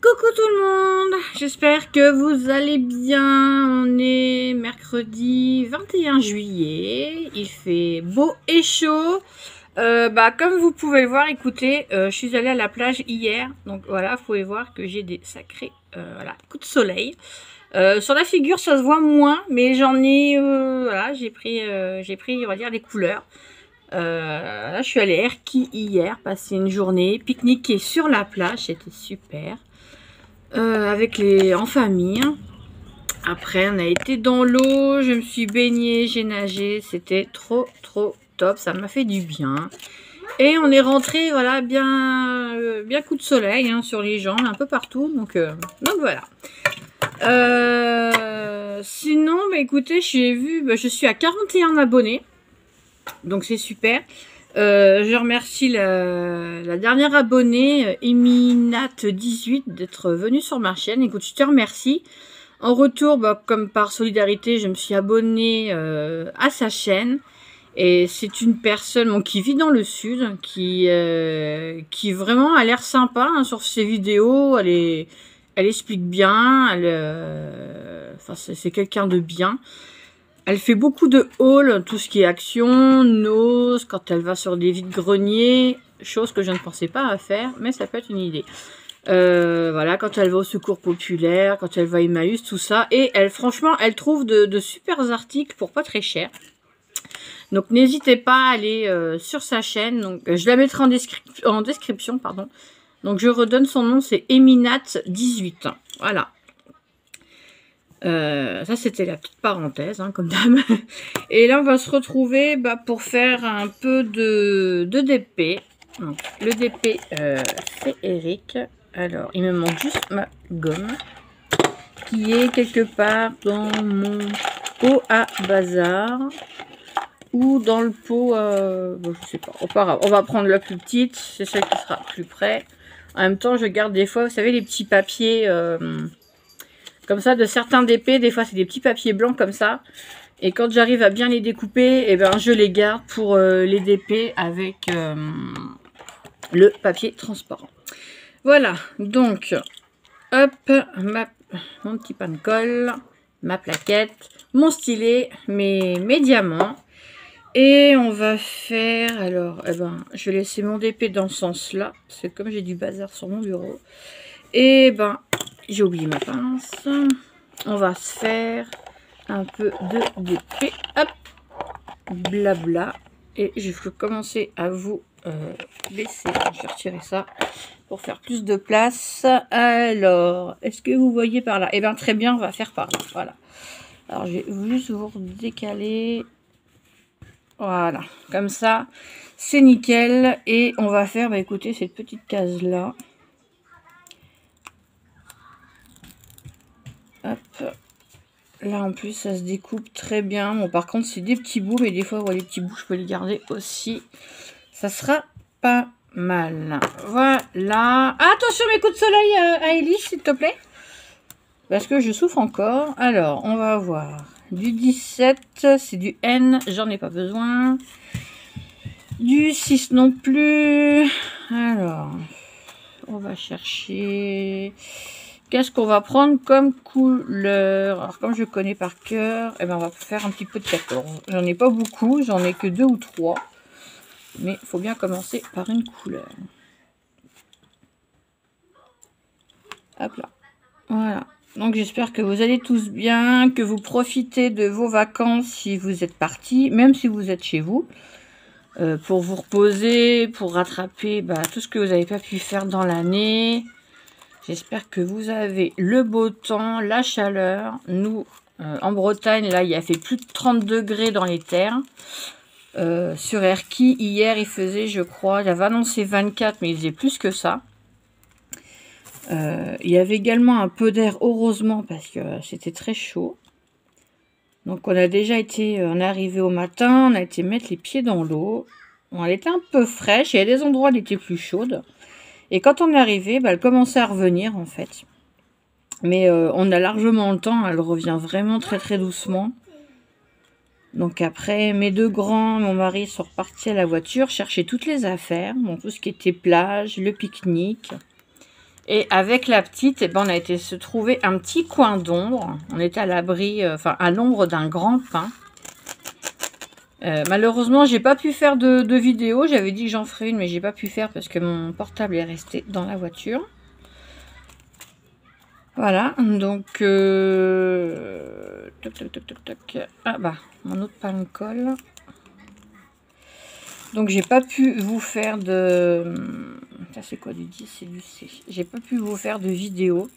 Coucou tout le monde, j'espère que vous allez bien. On est mercredi 21 juillet, il fait beau et chaud. Comme vous pouvez le voir, écoutez, je suis allée à la plage hier, donc voilà, vous pouvez voir que j'ai des sacrés coups de soleil. Sur la figure, ça se voit moins, mais j'en ai, voilà, j'ai pris, on va dire, les couleurs. Là, je suis allée à Erquy hier, passer une journée, pique-niquer sur la plage, c'était super. En famille. Après, on a été dans l'eau, je me suis baignée, j'ai nagé, c'était trop top, ça m'a fait du bien. Et on est rentré, voilà, bien coup de soleil hein, sur les jambes, un peu partout, donc voilà. Sinon, écoutez, j'ai vu, je suis à 41 abonnés, donc c'est super. Je remercie la dernière abonnée, Eminat18, d'être venue sur ma chaîne. Écoute, je te remercie. En retour, comme par solidarité, je me suis abonnée à sa chaîne. Et c'est une personne qui vit dans le sud, qui vraiment a l'air sympa hein, sur ses vidéos. Elle explique bien. C'est quelqu'un de bien. Elle fait beaucoup de hauls, tout ce qui est action, nose, quand elle va sur des vides-greniers, chose que je ne pensais pas à faire, mais ça peut être une idée. Voilà, quand elle va au secours populaire, quand elle va à Emmaüs, tout ça. Et franchement, elle trouve de super articles pour pas très cher. Donc n'hésitez pas à aller sur sa chaîne. Donc je la mettrai en description, pardon. Donc je redonne son nom, c'est Eminat18. Voilà. Ça c'était la petite parenthèse hein, comme d'hab. Et là on va se retrouver pour faire un peu de DP. Donc, le DP c'est Eric. Alors il me manque juste ma gomme qui est quelque part dans mon pot à bazar ou dans le pot je sais pas, on va prendre la plus petite, c'est celle qui sera plus près. En même temps je garde des fois, vous savez, les petits papiers comme ça, de certains DP, des fois c'est des petits papiers blancs comme ça. Et quand j'arrive à bien les découper, je les garde pour les DP avec le papier transparent. Voilà, donc, hop, mon petit pan de colle, ma plaquette, mon stylet, mes diamants. Et on va faire, alors, je vais laisser mon DP dans ce sens-là, parce que comme j'ai du bazar sur mon bureau. Et j'ai oublié ma pince. On va se faire un peu de DP. Hop. Blabla. Et je vais commencer à vous laisser. Je vais retirer ça pour faire plus de place. Alors, est-ce que vous voyez par là? Eh bien, très bien, on va faire par là. Voilà. Alors, je vais juste vous décaler. Voilà. Comme ça, c'est nickel. Et on va faire, écoutez, cette petite case-là. Hop. Là en plus ça se découpe très bien. Bon par contre c'est des petits bouts, mais des fois les petits bouts je peux les garder aussi. Ça sera pas mal. Voilà. Attention mes coups de soleil à Elise s'il te plaît. Parce que je souffre encore. Alors on va avoir du 17, c'est du N, j'en ai pas besoin. Du 6 non plus. Alors on va chercher... Qu'est-ce qu'on va prendre comme couleur? Alors, comme je connais par cœur, on va faire un petit peu de 14. J'en ai pas beaucoup, j'en ai que 2 ou 3. Mais il faut bien commencer par une couleur. Hop là. Voilà. Donc, j'espère que vous allez tous bien, que vous profitez de vos vacances si vous êtes partis, même si vous êtes chez vous, pour vous reposer, pour rattraper tout ce que vous n'avez pas pu faire dans l'année. J'espère que vous avez le beau temps, la chaleur. Nous, en Bretagne, là, il a fait plus de 30 degrés dans les terres. Sur Erquy, hier, il faisait, je crois, il avait annoncé 24, mais il faisait plus que ça. Il y avait également un peu d'air, heureusement, parce que c'était très chaud. Donc, on a déjà été, on est arrivé au matin, on a été mettre les pieds dans l'eau. Bon, elle était un peu fraîche, il y a des endroits où elle était plus chaude. Et quand on est arrivé, elle commençait à revenir en fait. Mais on a largement le temps, elle revient vraiment très doucement. Donc après, mes deux grands, mon mari sont repartis à la voiture, chercher toutes les affaires. Bon, tout ce qui était plage, le pique-nique. Et avec la petite, eh ben, on a été se trouver un petit coin d'ombre. On était à l'abri, enfin à l'ombre d'un grand pin. Malheureusement, j'ai pas pu faire de vidéo. J'avais dit que j'en ferais une, mais j'ai pas pu faire parce que mon portable est resté dans la voiture. Voilà, donc toc, toc, toc, toc, toc. Ah bah, mon autre pain colle. Donc j'ai pas pu vous faire de... Ça c'est quoi du 10? C'est du C. J'ai pas pu vous faire de vidéo.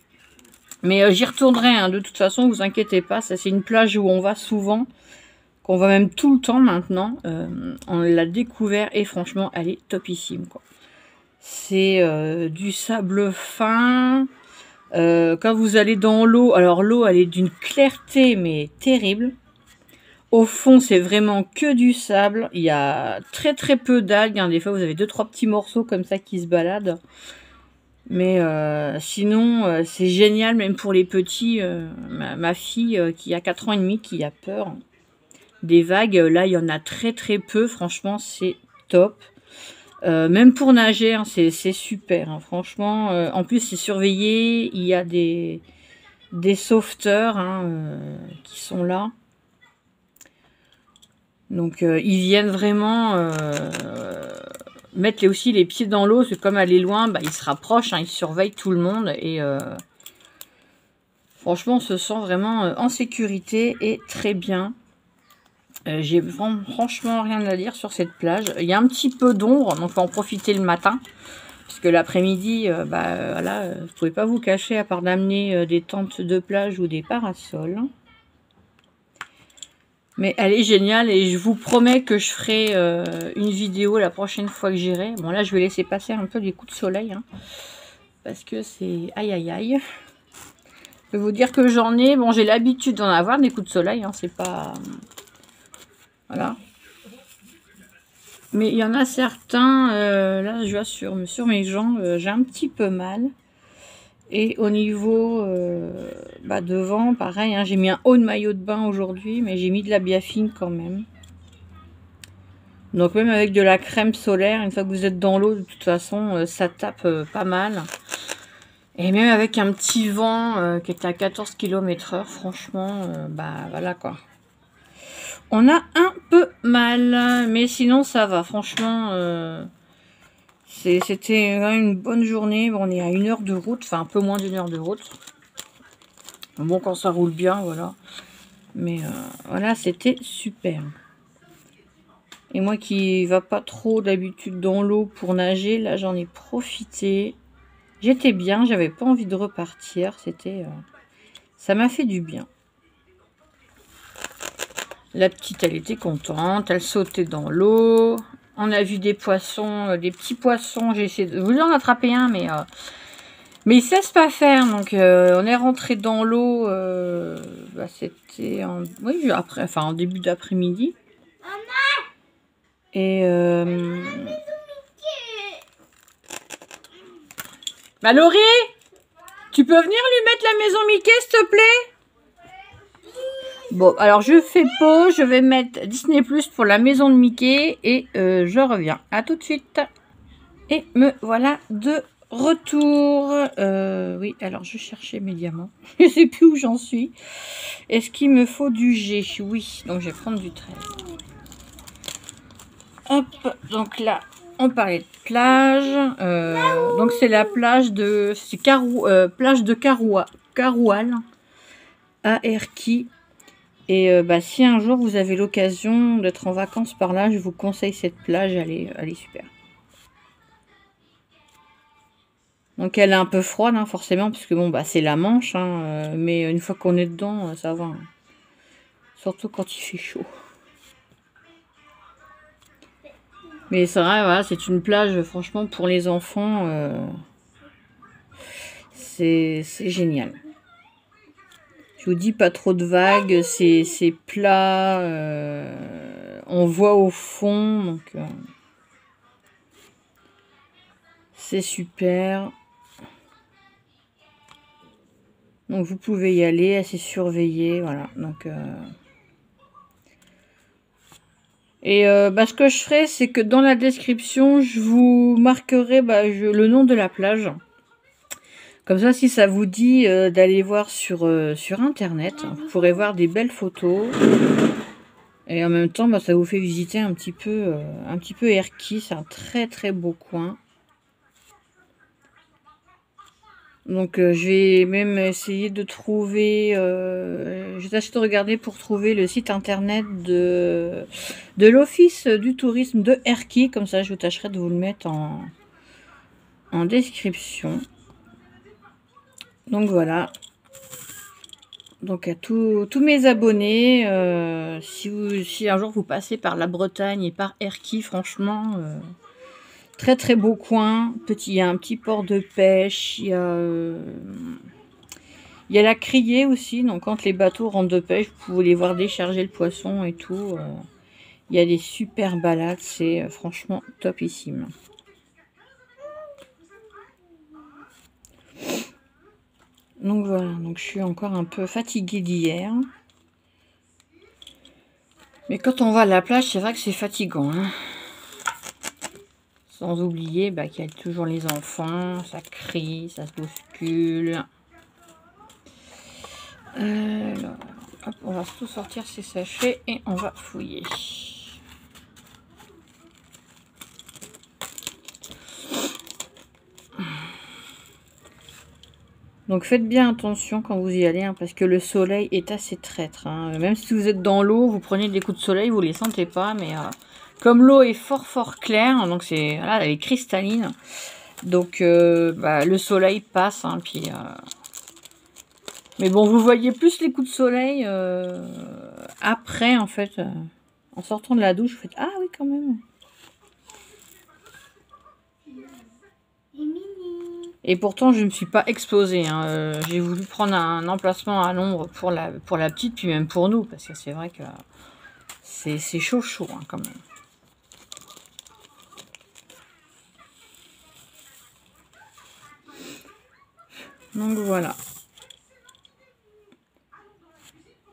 Mais j'y retournerai, hein. De toute façon, vous inquiétez pas. Ça c'est une plage où on va souvent. Qu'on va même tout le temps maintenant. On l'a découvert et franchement, elle est topissime, quoi. C'est du sable fin. Quand vous allez dans l'eau, alors l'eau elle est d'une clarté mais terrible. Au fond c'est vraiment que du sable. Il y a très très peu d'algues, hein. Des fois vous avez 2-3 petits morceaux comme ça qui se baladent. Mais sinon c'est génial même pour les petits. Ma fille qui a 4 ans et demi qui a peur des vagues, là il y en a très très peu. Franchement c'est top. Même pour nager, hein, c'est super, hein, franchement. En plus, c'est surveillé. Il y a des sauveteurs, hein, qui sont là. Donc, ils viennent vraiment mettre aussi les pieds dans l'eau. C'est comme elle est loin, bah, ils se rapprochent, hein, ils surveillent tout le monde. Et franchement, on se sent vraiment en sécurité et très bien. J'ai franchement rien à dire sur cette plage. Il y a un petit peu d'ombre, donc il faut en profiter le matin. Parce que l'après-midi, voilà, vous ne pouvez pas vous cacher à part d'amener des tentes de plage ou des parasols. Mais elle est géniale et je vous promets que je ferai une vidéo la prochaine fois que j'irai. Bon là, je vais laisser passer un peu les coups de soleil. Hein, parce que c'est aïe aïe aïe. Je vais vous dire que j'en ai. Bon, j'ai l'habitude d'en avoir des coups de soleil. Hein, c'est pas... Voilà. Mais il y en a certains, là je vois sur mes jambes, j'ai un petit peu mal. Et au niveau devant, pareil, hein, j'ai mis un haut de maillot de bain aujourd'hui, mais j'ai mis de la biafine quand même. Donc même avec de la crème solaire, une fois que vous êtes dans l'eau, de toute façon, ça tape pas mal. Et même avec un petit vent qui est à 14 km/h, franchement, voilà quoi. On a un peu mal, mais sinon ça va, franchement, c'était une bonne journée. Bon, on est à 1 heure de route, enfin un peu moins d'1 heure de route. Bon, quand ça roule bien, voilà. Mais voilà, c'était super. Et moi qui va pas trop d'habitude dans l'eau pour nager, là j'en ai profité. J'étais bien, j'avais pas envie de repartir, c'était... ça m'a fait du bien. La petite, elle était contente, elle sautait dans l'eau. On a vu des poissons, des petits poissons. J'ai essayé de vouloir en attraper un, mais ils ne cessent pas faire. Donc, on est rentré dans l'eau. C'était en début d'après-midi. Et Laurie, tu peux venir lui mettre la maison Mickey, s'il te plaît? Bon, alors je fais pause, je vais mettre Disney Plus pour la maison de Mickey et je reviens. À tout de suite. Et me voilà de retour. Oui, alors je cherchais mes diamants. Je sais plus où j'en suis. Est-ce qu'il me faut du G? Oui, donc je vais prendre du 13. Hop, donc là, on parlait de plage. Donc c'est la plage de... C'est plage de Caroual à Erquy. Et si un jour vous avez l'occasion d'être en vacances par là, je vous conseille cette plage, elle est super. Donc elle est un peu froide, hein, forcément, parce que bon, c'est la Manche, hein, mais une fois qu'on est dedans, ça va. Hein. Surtout quand il fait chaud. Mais c'est vrai, voilà, c'est une plage, franchement, pour les enfants, c'est génial. Je vous dis, pas trop de vagues, c'est plat, on voit au fond, donc c'est super. Donc vous pouvez y aller, assez surveillé, voilà. Donc ce que je ferai, c'est que dans la description, je vous marquerai le nom de la plage. Comme ça, si ça vous dit d'aller voir sur Internet, vous pourrez voir des belles photos. Et en même temps, bah, ça vous fait visiter un petit peu Erquy. C'est un très très beau coin. Donc je vais même essayer de trouver, je vais tâcher de regarder pour trouver le site internet de l'office du tourisme de Erquy, comme ça je vous tâcherai de vous le mettre en description. Donc voilà. Donc à tous mes abonnés, si un jour vous passez par la Bretagne et par Erquy, franchement... très très beau coin, il y a un petit port de pêche, il y a la criée aussi, donc quand les bateaux rentrent de pêche, vous pouvez les voir décharger le poisson et tout. Il y a des super balades, c'est franchement topissime. Donc voilà, donc je suis encore un peu fatiguée d'hier. Mais quand on va à la plage, c'est vrai que c'est fatigant, hein. Sans oublier qu'il y a toujours les enfants, ça crie, ça se bouscule. Alors, hop, on va tout sortir ces sachets et on va fouiller. Donc faites bien attention quand vous y allez, hein, parce que le soleil est assez traître, hein. Même si vous êtes dans l'eau, vous prenez des coups de soleil, vous les sentez pas, mais comme l'eau est fort claire, donc c'est voilà, elle est cristalline, donc le soleil passe, hein, puis mais bon, vous voyez plus les coups de soleil après, en fait, en sortant de la douche, vous faites ah oui quand même. Et pourtant, je ne me suis pas exposée, hein. J'ai voulu prendre un emplacement à l'ombre pour la petite, puis même pour nous, parce que c'est vrai que c'est chaud, hein, quand même. Donc voilà.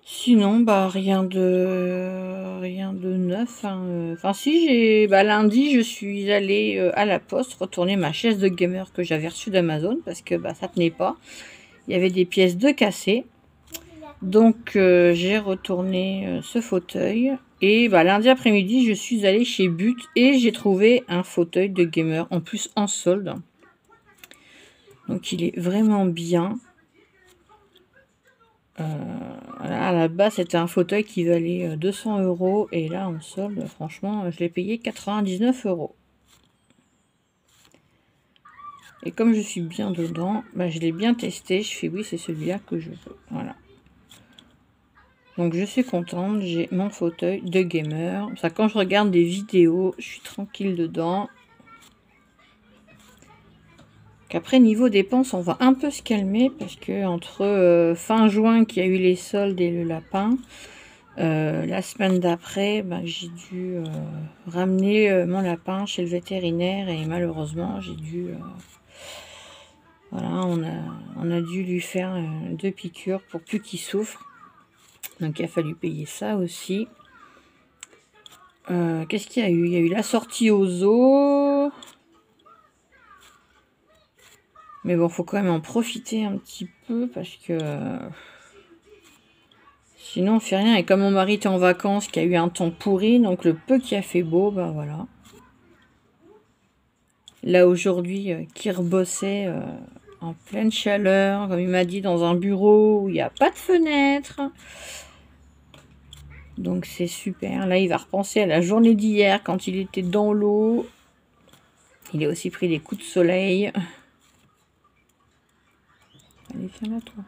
Sinon, rien de neuf, hein. Enfin si, lundi, je suis allée à la poste retourner ma chaise de gamer que j'avais reçue d'Amazon parce que ça tenait pas. Il y avait des pièces de cassées. Donc j'ai retourné ce fauteuil. Et lundi après-midi, je suis allée chez But et j'ai trouvé un fauteuil de gamer, en plus en solde. Donc il est vraiment bien. Voilà, à la base, c'était un fauteuil qui valait 200 € et là, en solde, franchement, je l'ai payé 99 €. Et comme je suis bien dedans, je l'ai bien testé. Je fais oui, c'est celui-là que je veux. Voilà. Donc je suis contente, j'ai mon fauteuil de gamer. Ça, quand je regarde des vidéos, je suis tranquille dedans. Après, niveau dépenses, on va un peu se calmer parce que entre fin juin qui a eu les soldes et le lapin, la semaine d'après, j'ai dû ramener mon lapin chez le vétérinaire et malheureusement, j'ai dû... voilà, on a dû lui faire 2 piqûres pour plus qu'il souffre. Donc, il a fallu payer ça aussi. Qu'est-ce qu'il y a eu? Il y a eu la sortie aux zoos. Mais bon, faut quand même en profiter un petit peu parce que... sinon, on fait rien. Et comme mon mari était en vacances, qu'il y a eu un temps pourri, donc le peu qui a fait beau, voilà. Là, aujourd'hui, qui rebossait en pleine chaleur, comme il m'a dit, dans un bureau où il n'y a pas de fenêtre. Donc, c'est super. Là, il va repenser à la journée d'hier, quand il était dans l'eau. Il a aussi pris des coups de soleil. Allez, viens là, toi.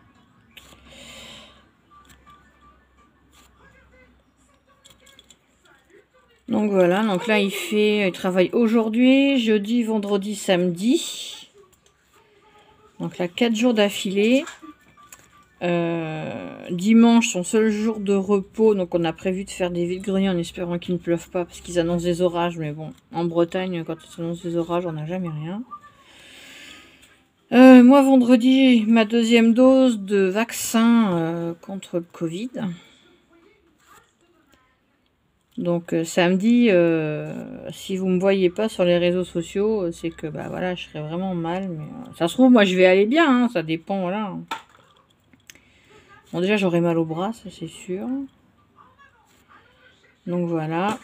Donc voilà, donc là il travaille aujourd'hui, jeudi, vendredi, samedi. Donc là 4 jours d'affilée. Dimanche, son seul jour de repos, donc on a prévu de faire des vide-greniers en espérant qu'il ne pleuve pas parce qu'ils annoncent des orages, mais bon, en Bretagne, quand ils annoncent des orages, on n'a jamais rien. Moi, vendredi, ma 2e dose de vaccin contre le Covid. Donc samedi, si vous me voyez pas sur les réseaux sociaux, c'est que bah voilà, je serais vraiment mal. Mais ça se trouve, moi je vais aller bien, hein, ça dépend, voilà. Bon, déjà j'aurai mal au bras, ça c'est sûr. Donc voilà.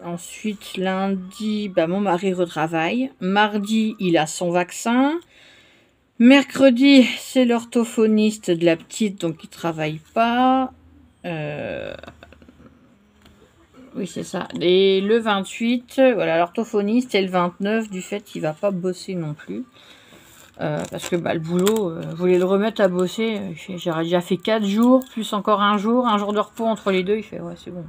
Ensuite, lundi, bah, mon mari retravaille. Mardi, il a son vaccin. Mercredi, c'est l'orthophoniste de la petite, donc il travaille pas. Oui, c'est ça. Et le 28, voilà, l'orthophoniste, et le 29, du fait qu'il va pas bosser non plus. Parce que bah, le boulot, voulait le remettre à bosser. J'aurais déjà fait 4 jours, plus encore un jour de repos entre les deux. Il fait, ouais, c'est bon.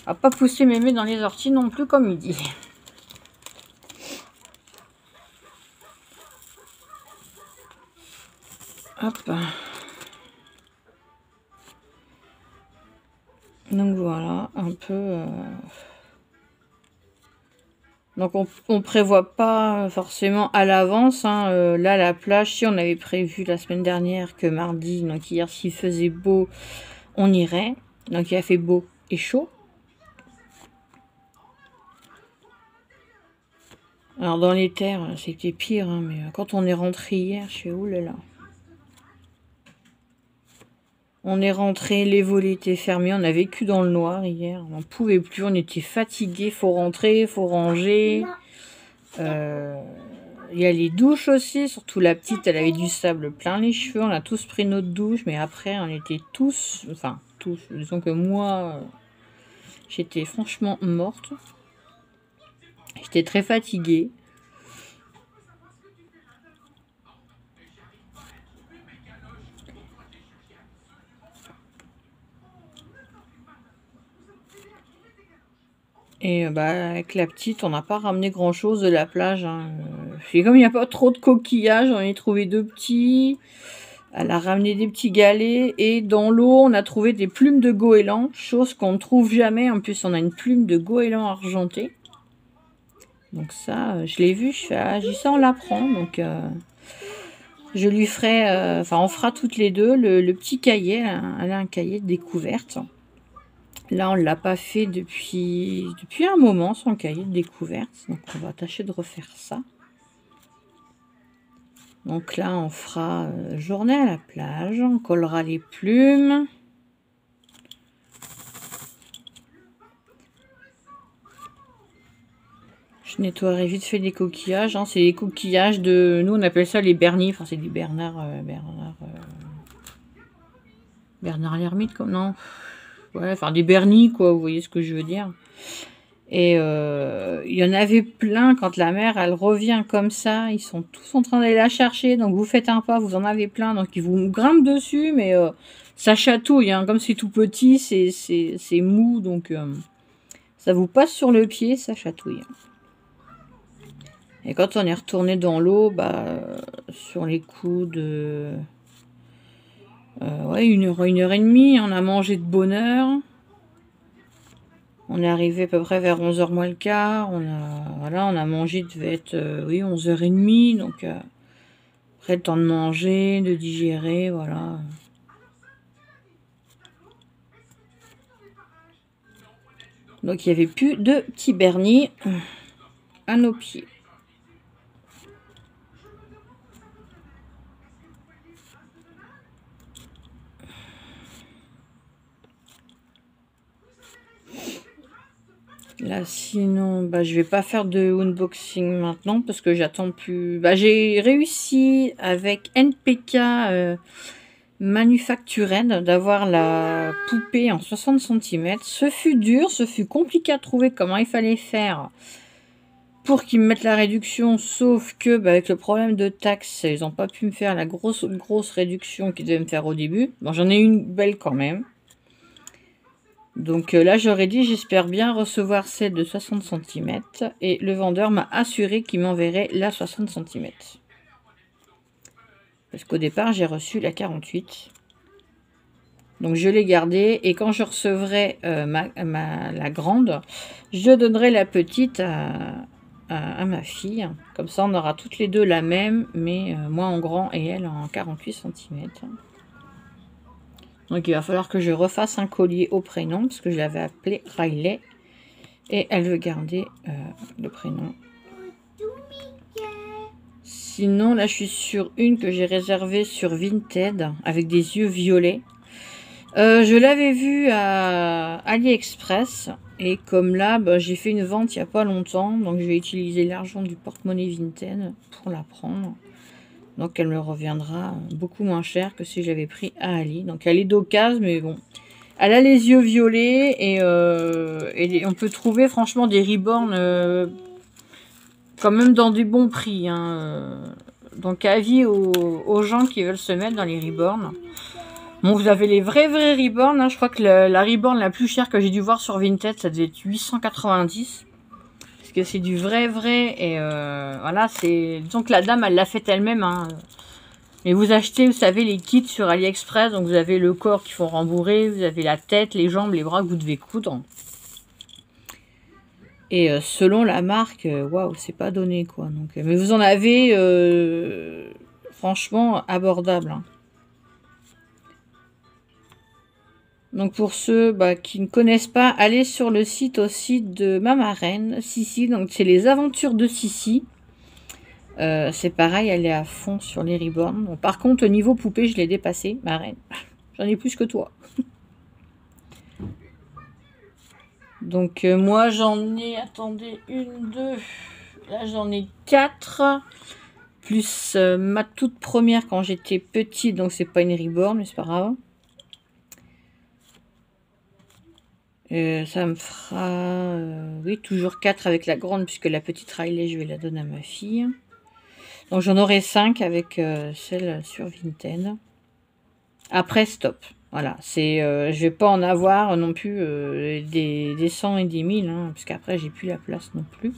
À pas pousser mémé dans les orties non plus, comme il dit. Hop. Donc voilà, un peu... Donc on prévoit pas forcément à l'avance. Hein. Là, la plage, si on avait prévu la semaine dernière que mardi, donc hier, s'il faisait beau, on irait. Donc il a fait beau et chaud. Alors dans les terres, c'était pire, hein, mais quand on est rentré hier, je suis oulala. On est rentré, les volets étaient fermés, on a vécu dans le noir hier, on n'en pouvait plus, on était fatigués, faut rentrer, faut ranger. Il y a les douches aussi, surtout la petite, elle avait du sable plein les cheveux, on a tous pris notre douche, mais après on était tous, enfin tous, disons que moi, j'étais franchement morte. J'étais très fatiguée. Et bah, avec la petite, on n'a pas ramené grand chose de la plage. Hein. Et comme il n'y a pas trop de coquillages, on a trouvé 2 petits. Elle a ramené des petits galets. Et dans l'eau, on a trouvé des plumes de goéland. Chose qu'on ne trouve jamais. En plus, on a une plume de goéland argenté. Donc ça, je l'ai vu. Je fais, ah, j'y sais, on la prend. Donc je lui ferai... Enfin, on fera toutes les deux le petit cahier. Elle a un cahier de découverte. Là, on ne l'a pas fait depuis un moment, son cahier de découverte. Donc, on va tâcher de refaire ça. Donc là, on fera journée à la plage. On collera les plumes. Je nettoierai vite fait les coquillages. Hein. C'est les coquillages de... Nous, on appelle ça les berniers. Enfin, c'est des Bernard l'ermite, comme non. Ouais, enfin, des bernis, quoi. Vous voyez ce que je veux dire. Et il y en avait plein quand la mère, elle revient comme ça. Ils sont tous en train d'aller la chercher. Donc, vous faites un pas, vous en avez plein. Donc, ils vous grimpent dessus, mais ça chatouille. Hein. Comme c'est tout petit, c'est mou. Donc, ça vous passe sur le pied, ça chatouille. Et quand on est retourné dans l'eau, bah, sur les coups de... ouais, 1 heure et demie, on a mangé de bonne heure. On est arrivé à peu près vers 11h moins le quart. On a mangé, devait être, oui, 11h30. Donc, après le temps de manger, de digérer, voilà. Donc, il n'y avait plus de petits bernis à nos pieds. Là, sinon, bah, je vais pas faire de unboxing maintenant parce que j'attends plus. Bah, j'ai réussi avec NPK Manufactured d'avoir la poupée en 60 cm. Ce fut dur, ce fut compliqué à trouver comment il fallait faire pour qu'ils me mettent la réduction, sauf que bah, avec le problème de taxes, ils n'ont pas pu me faire la grosse réduction qu'ils devaient me faire au début. Bon, j'en ai une belle quand même. Donc là, j'aurais dit, j'espère bien recevoir celle de 60 cm. Et le vendeur m'a assuré qu'il m'enverrait la 60 cm. Parce qu'au départ, j'ai reçu la 48. Donc je l'ai gardée. Et quand je recevrai la grande, je donnerai la petite à ma fille. Comme ça, on aura toutes les deux la même. Mais moi en grand et elle en 48 cm. Donc il va falloir que je refasse un collier au prénom, parce que je l'avais appelé Riley. Et elle veut garder le prénom. Sinon, là, je suis sur une que j'ai réservée sur Vinted, avec des yeux violets. Je l'avais vue à AliExpress. Et comme là, bah, j'ai fait une vente il n'y a pas longtemps. Donc, je vais utiliser l'argent du porte-monnaie Vinted pour la prendre. Donc, elle me reviendra beaucoup moins cher que si j'avais pris à Ali. Donc, elle est d'occasion, mais bon. Elle a les yeux violets et on peut trouver franchement des Reborn quand même dans des bons prix. Hein. Donc avis aux gens qui veulent se mettre dans les Reborn. Bon, vous avez les vrais Reborn. Hein. Je crois que la Reborn la plus chère que j'ai dû voir sur Vinted, ça devait être 890. Parce que c'est du vrai. Et voilà, c'est... Disons que la dame, elle l'a fait elle-même. Hein. Et vous achetez, vous savez, les kits sur AliExpress. Donc vous avez le corps qu'il faut rembourrer. Vous avez la tête, les jambes, les bras que vous devez coudre. Et selon la marque, waouh, c'est pas donné quoi. Donc, mais vous en avez franchement abordable. Hein. Donc pour ceux qui ne connaissent pas, allez sur le site aussi de ma marraine, Sissi. Donc c'est les aventures de Sissi. C'est pareil, elle est à fond sur les Reborn. Bon, par contre, au niveau poupée, je l'ai dépassé, marraine. J'en ai plus que toi. Donc moi j'en ai, attendez, 1, 2, là j'en ai 4, plus ma toute première quand j'étais petite, donc c'est pas une Reborn, mais c'est pas grave. Ça me fera, oui, toujours 4 avec la grande, puisque la petite Riley, je vais la donner à ma fille. Donc j'en aurai 5 avec celle sur Vinted. Après, stop. Voilà, c'est, je vais pas en avoir non plus des 100 et des 1000, hein, parce qu'après j'ai plus la place non plus.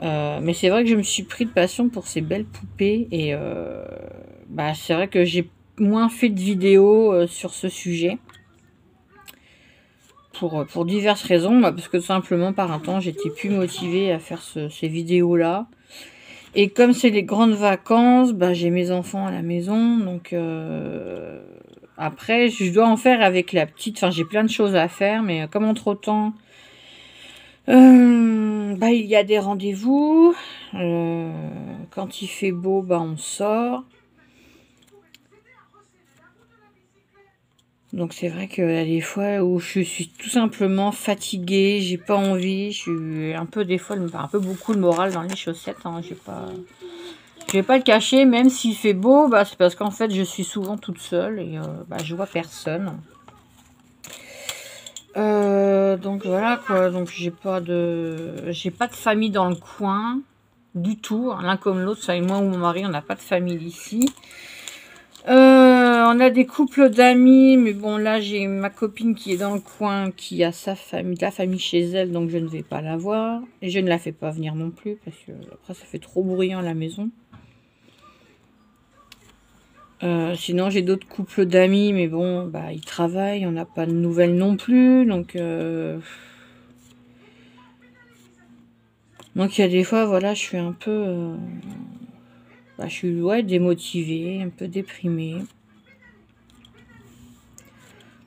Mais c'est vrai que je me suis pris de passion pour ces belles poupées et c'est vrai que j'ai moins fait de vidéos sur ce sujet. Pour diverses raisons, parce que tout simplement par un temps j'étais plus motivée à faire ces vidéos là. Et comme c'est les grandes vacances, j'ai mes enfants à la maison, donc après je dois en faire avec la petite, enfin j'ai plein de choses à faire, mais comme entre temps il y a des rendez-vous, quand il fait beau on sort. Donc c'est vrai qu'il y a des fois où je suis tout simplement fatiguée, j'ai pas envie, je suis un peu des fois un peu beaucoup le moral dans les chaussettes. Hein, je vais pas le cacher, même s'il fait beau, c'est parce qu'en fait je suis souvent toute seule et je vois personne. Donc voilà quoi, donc j'ai pas de famille dans le coin du tout, hein, l'un comme l'autre, ça et moi ou mon mari, on n'a pas de famille ici. On a des couples d'amis, mais bon là j'ai ma copine qui est dans le coin, qui a sa famille, la famille chez elle, donc je ne vais pas la voir. Et je ne la fais pas venir non plus, parce que après ça fait trop bruyant à la maison. Sinon j'ai d'autres couples d'amis, mais bon, ils travaillent, on n'a pas de nouvelles non plus, donc il y a des fois, voilà, je suis un peu... je suis démotivée, un peu déprimée.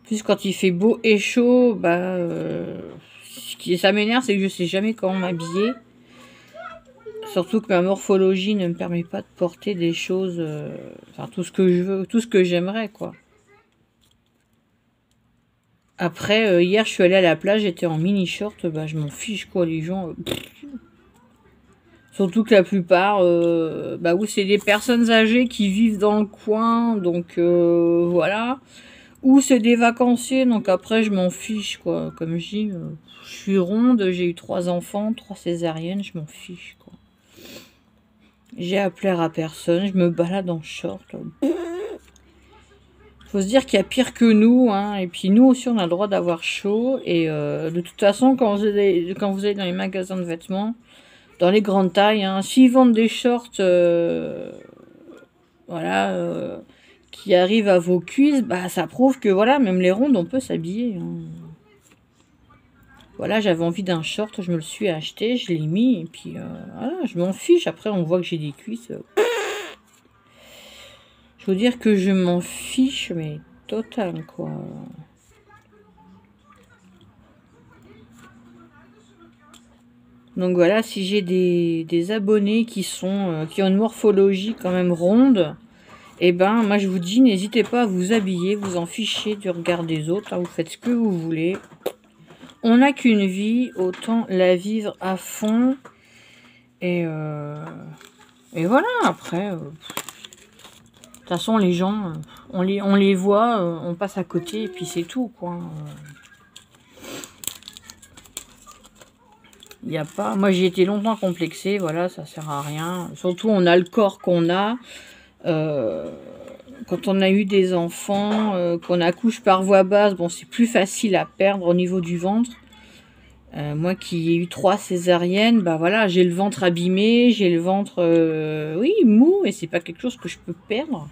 Plus quand il fait beau et chaud, ça m'énerve, c'est que je sais jamais comment m'habiller. Surtout que ma morphologie ne me permet pas de porter des choses, tout ce que je veux, tout ce que j'aimerais, quoi. Après, hier, je suis allée à la plage, j'étais en mini-short, je m'en fiche, quoi, les gens... Surtout que la plupart, c'est des personnes âgées qui vivent dans le coin, donc voilà. Ou c'est des vacanciers, donc après je m'en fiche quoi. Comme je dis, je suis ronde, j'ai eu 3 enfants, 3 césariennes, je m'en fiche quoi. J'ai à plaire à personne, je me balade en short. Faut se dire qu'il y a pire que nous, hein. Et puis nous aussi on a le droit d'avoir chaud. Et de toute façon quand vous allez dans les magasins de vêtements, dans les grandes tailles, hein, s'ils vendent des shorts, qui arrivent à vos cuisses, ça prouve que voilà, même les rondes, on peut s'habiller. Hein. Voilà, j'avais envie d'un short, je me le suis acheté, je l'ai mis, et puis voilà, je m'en fiche. Après, on voit que j'ai des cuisses. Je veux dire que je m'en fiche, mais totale, quoi. Donc voilà, si j'ai des abonnés qui ont une morphologie quand même ronde, et ben moi je vous dis, n'hésitez pas à vous habiller, vous en fichez du regard des autres, hein, vous faites ce que vous voulez. On n'a qu'une vie, autant la vivre à fond. Et voilà, après, de toute façon les gens, on les voit, on passe à côté et puis c'est tout, quoi. Il n'y a pas... Moi, j'ai été longtemps complexée, voilà, ça sert à rien. Surtout, on a le corps qu'on a. Quand on a eu des enfants, qu'on accouche par voie basse, bon, c'est plus facile à perdre au niveau du ventre. Moi qui ai eu 3 césariennes, bah voilà, j'ai le ventre abîmé, j'ai le ventre, oui, mou, et c'est pas quelque chose que je peux perdre.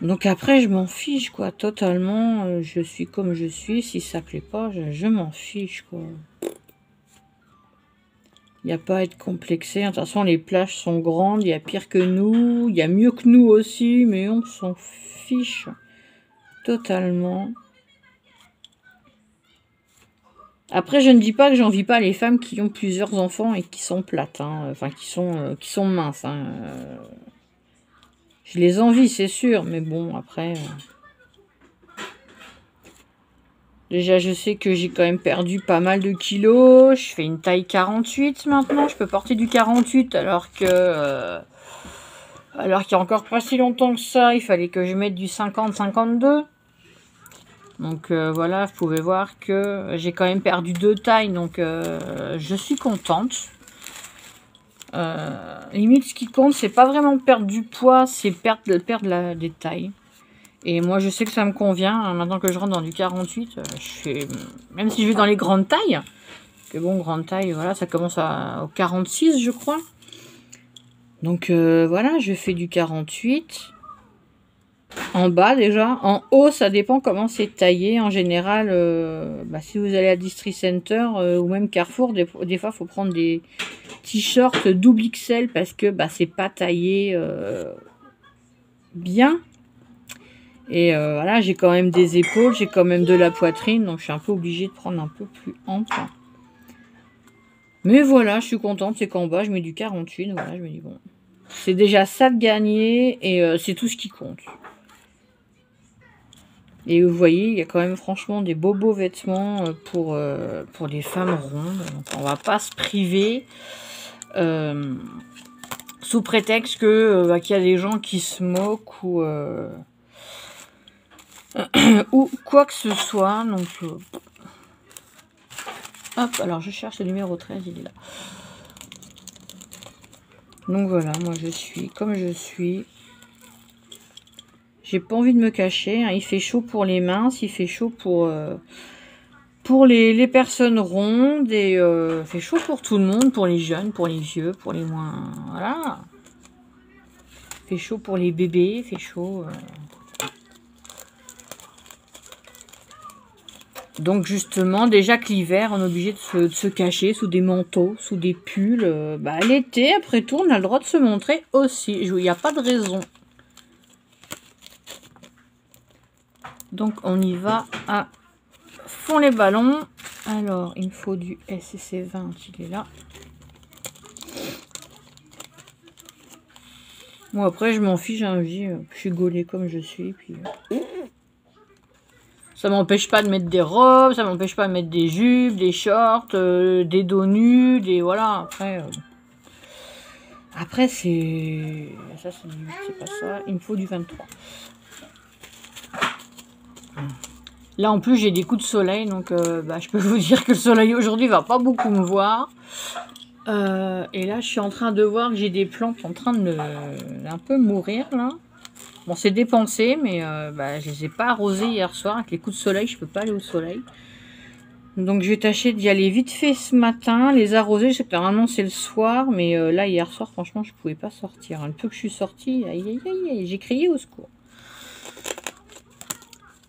Donc après, je m'en fiche, quoi, totalement. Je suis comme je suis, si ça plaît pas, je m'en fiche, quoi. Il n'y a pas à être complexé. De toute façon, les plages sont grandes. Il y a pire que nous. Il y a mieux que nous aussi. Mais on s'en fiche totalement. Après, je ne dis pas que j'envie pas les femmes qui ont plusieurs enfants et qui sont plates. Hein. Enfin, qui sont minces. Hein. Je les envie, c'est sûr. Mais bon, après... Déjà, je sais que j'ai quand même perdu pas mal de kilos. Je fais une taille 48 maintenant. Je peux porter du 48 alors qu'il y a encore pas si longtemps que ça, il fallait que je mette du 50-52. Donc voilà, vous pouvez voir que j'ai quand même perdu 2 tailles. Donc je suis contente. Limite, ce qui compte, c'est pas vraiment perdre du poids, c'est perdre des tailles. Et moi, je sais que ça me convient. Hein, maintenant que je rentre dans du 48, même si je vais dans les grandes tailles, que bon, grande taille, voilà, ça commence au 46, je crois. Donc, voilà, je fais du 48. En bas, déjà. En haut, ça dépend comment c'est taillé. En général, si vous allez à Distri Center ou même Carrefour, des fois, il faut prendre des t-shirts double XL parce que c'est pas taillé bien. Et voilà, j'ai quand même des épaules, j'ai quand même de la poitrine, donc je suis un peu obligée de prendre un peu plus ample. Mais voilà, je suis contente, c'est qu'en bas, je mets du 48, voilà, je me dis bon, c'est déjà ça de gagner, et c'est tout ce qui compte. Et vous voyez, il y a quand même franchement des beaux vêtements pour les femmes rondes, donc on va pas se priver, sous prétexte que qu'il y a des gens qui se moquent, ou quoi que ce soit. Donc hop, alors je cherche le numéro 13, il est là. Donc voilà, moi je suis comme je suis. J'ai pas envie de me cacher, hein. Il fait chaud pour les minces, il fait chaud pour les personnes rondes, et il fait chaud pour tout le monde, pour les jeunes, pour les vieux, pour les moins... Voilà. Il fait chaud pour les bébés, il fait chaud... Donc justement, déjà que l'hiver, on est obligé de se cacher sous des manteaux, sous des pulls. L'été, après tout, on a le droit de se montrer aussi. Il n'y a pas de raison. Donc on y va à fond les ballons. Alors, il me faut du SCC 20, il est là. Bon, après, je m'en fiche, hein, je suis gaulée comme je suis, puis... Ça m'empêche pas de mettre des robes, ça m'empêche pas de mettre des jupes, des shorts, des dos nus, des... Voilà, après, c'est... Ça, c'est pas ça. Il me faut du 23. Là, en plus, j'ai des coups de soleil, donc je peux vous dire que le soleil aujourd'hui va pas beaucoup me voir. Et là, je suis en train de voir que j'ai des plantes en train de un peu mourir, là. Bon, c'est dépensé, mais je les ai pas arrosées hier soir. Avec les coups de soleil, je peux pas aller au soleil. Donc, je vais tâcher d'y aller vite fait ce matin. Les arroser, je sais que normalement, c'est le soir. Mais là, hier soir, franchement, je pouvais pas sortir. Le peu que je suis sortie, aïe, aïe, aïe, j'ai crié au secours.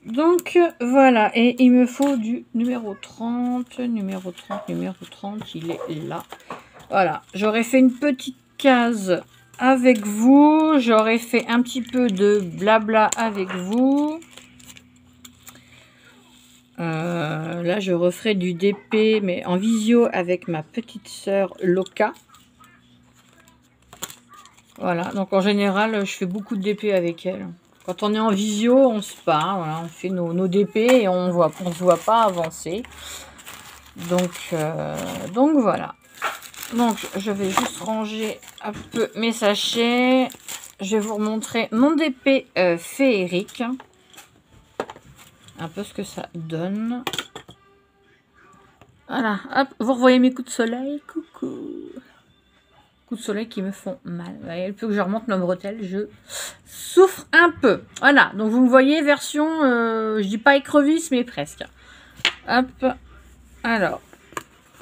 Donc, voilà. Et il me faut du numéro 30. Numéro 30, il est là. Voilà. J'aurais fait une petite case avec vous. J'aurais fait un petit peu de blabla avec vous. Là, je referai du DP, mais en visio avec ma petite sœur Loka. Voilà, donc en général, je fais beaucoup de DP avec elle. Quand on est en visio, on se parle, voilà, on fait nos DP et on se voit pas avancer. Donc voilà. Donc, je vais juste ranger un peu mes sachets. Je vais vous remontrer mon DP féerique. Un peu ce que ça donne. Voilà, hop, vous revoyez mes coups de soleil. Coucou. Coups de soleil qui me font mal. Vous voyez, le peu que je remonte ma bretelle, je souffre un peu. Voilà, donc vous me voyez, version, je dis pas écrevisse, mais presque. Hop, alors,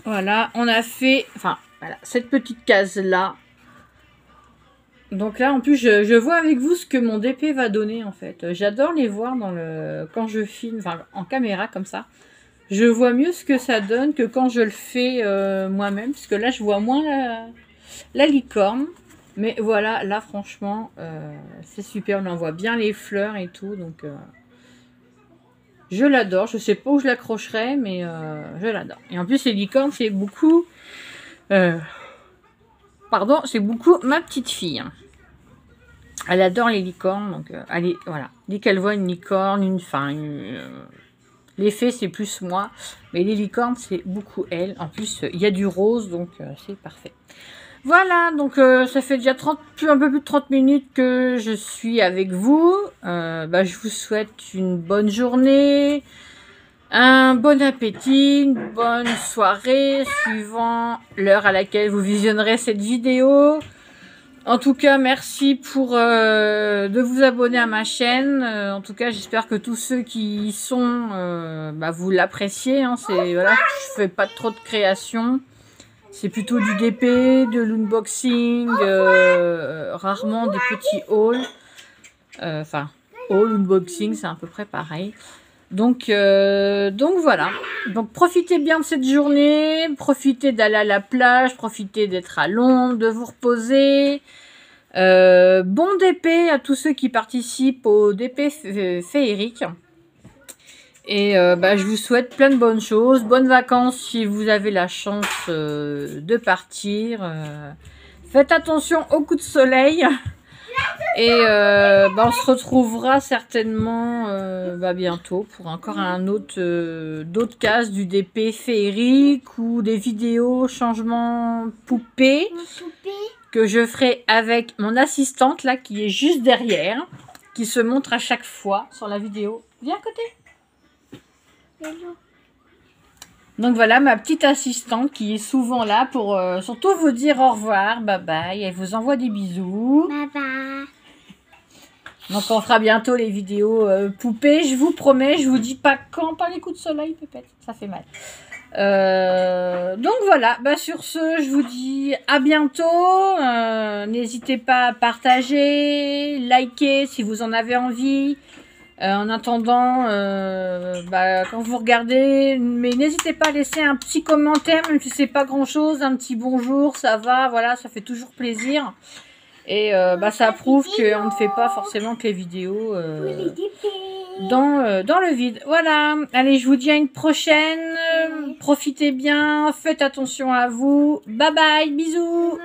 voilà, on a fait, enfin, voilà, cette petite case-là. Donc là, en plus, je vois avec vous ce que mon DP va donner, en fait. J'adore les voir quand je filme, enfin, en caméra, comme ça. Je vois mieux ce que ça donne que quand je le fais moi-même. Parce que là, je vois moins la licorne. Mais voilà, là, franchement, c'est super. On en voit bien les fleurs et tout. Donc, je l'adore. Je sais pas où je l'accrocherai, mais je l'adore. Et en plus, les licornes, c'est beaucoup... pardon, c'est beaucoup ma petite fille. Elle adore les licornes. Donc, allez, voilà. Dès qu'elle voit une licorne, l'effet, c'est plus moi. Mais les licornes, c'est beaucoup elle. En plus, il y a du rose, donc c'est parfait. Voilà, donc ça fait déjà un peu plus de 30 minutes que je suis avec vous. Je vous souhaite une bonne journée, un bon appétit, une bonne soirée, suivant l'heure à laquelle vous visionnerez cette vidéo. En tout cas, merci de vous abonner à ma chaîne. En tout cas, j'espère que tous ceux qui y sont, vous l'appréciez. Hein. Voilà, je fais pas trop de création. C'est plutôt du DP, de l'unboxing, rarement des petits hauls. Haul, unboxing, c'est à peu près pareil. Donc voilà. Donc profitez bien de cette journée, profitez d'aller à la plage, profitez d'être à l'ombre, de vous reposer. Bon DP à tous ceux qui participent au DP féerique. Et je vous souhaite plein de bonnes choses. Bonnes vacances si vous avez la chance de partir. Faites attention aux coups de soleil. Et on se retrouvera certainement bientôt pour encore d'autres cases du DP féerique ou des vidéos changement poupée que je ferai avec mon assistante là qui est juste derrière, qui se montre à chaque fois sur la vidéo. Viens à côté. Donc voilà ma petite assistante qui est souvent là pour surtout vous dire au revoir, bye bye, elle vous envoie des bisous. Bye bye. Donc on fera bientôt les vidéos poupées, je vous promets, je vous dis pas quand, pas les coups de soleil peut-être, ça fait mal. Donc voilà, sur ce, je vous dis à bientôt. N'hésitez pas à partager, liker si vous en avez envie. En attendant, quand vous regardez, mais n'hésitez pas à laisser un petit commentaire, même si c'est pas grand chose, un petit bonjour, ça va, voilà, ça fait toujours plaisir. Et ça prouve qu'on ne fait pas forcément que les vidéos dans le vide. Voilà, allez, je vous dis à une prochaine. Profitez bien, faites attention à vous. Bye bye, bisous.